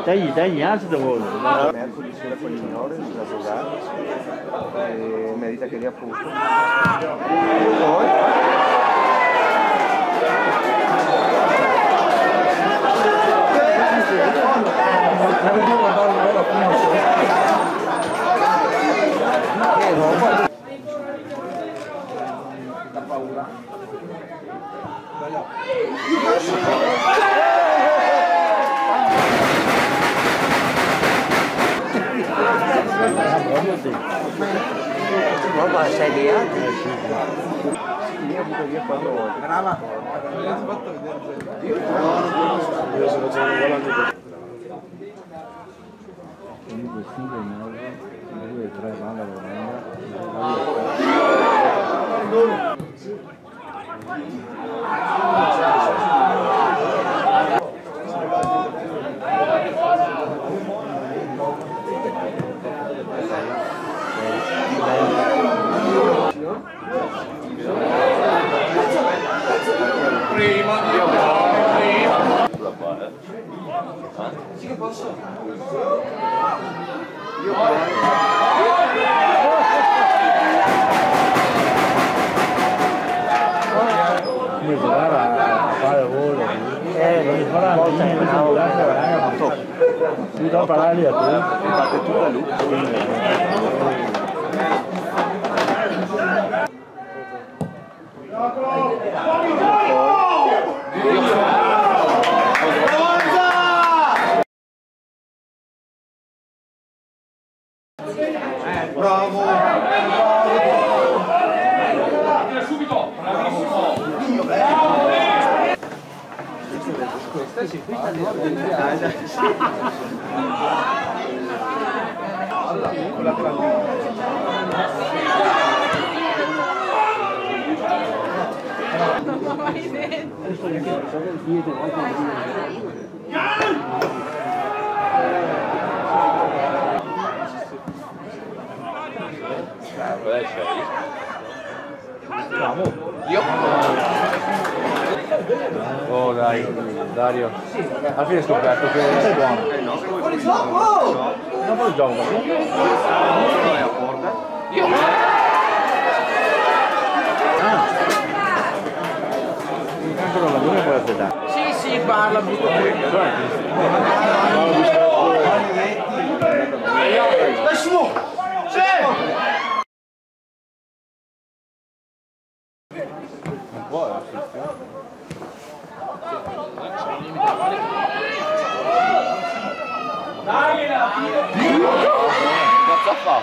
Dai, alzati voi. Mercoledì sera con il minore, da Sogà, e merita che lì a posto. Poi... Da paura. Ma sei lì? Io ho avuto via 4 volte. Brava. Io sono già volando. Comunque 5 e 9, 2 e 3 vanno alla Sì che posso? Come giocare a fare volo? Non mi farà volta in una mi do parlare a te. Infatti tu da lui. Bravo! Subito! Bravissimo! Questa si fa Oh dai, Dario. Alla fine ho scoperto che sei buono. Dopo il gioco. Intanto non la luna puoi aspettare. Sì, parla brutto. Dai su! Sì! Non può, Dai, la Cosa fa?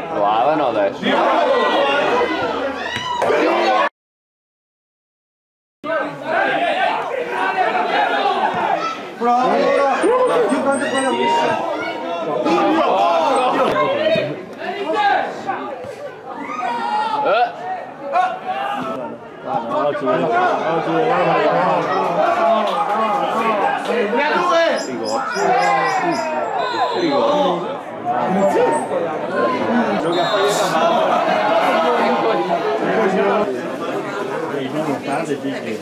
Provavano adesso. Bravo! Io quando poi l'ho visto. nonostante dici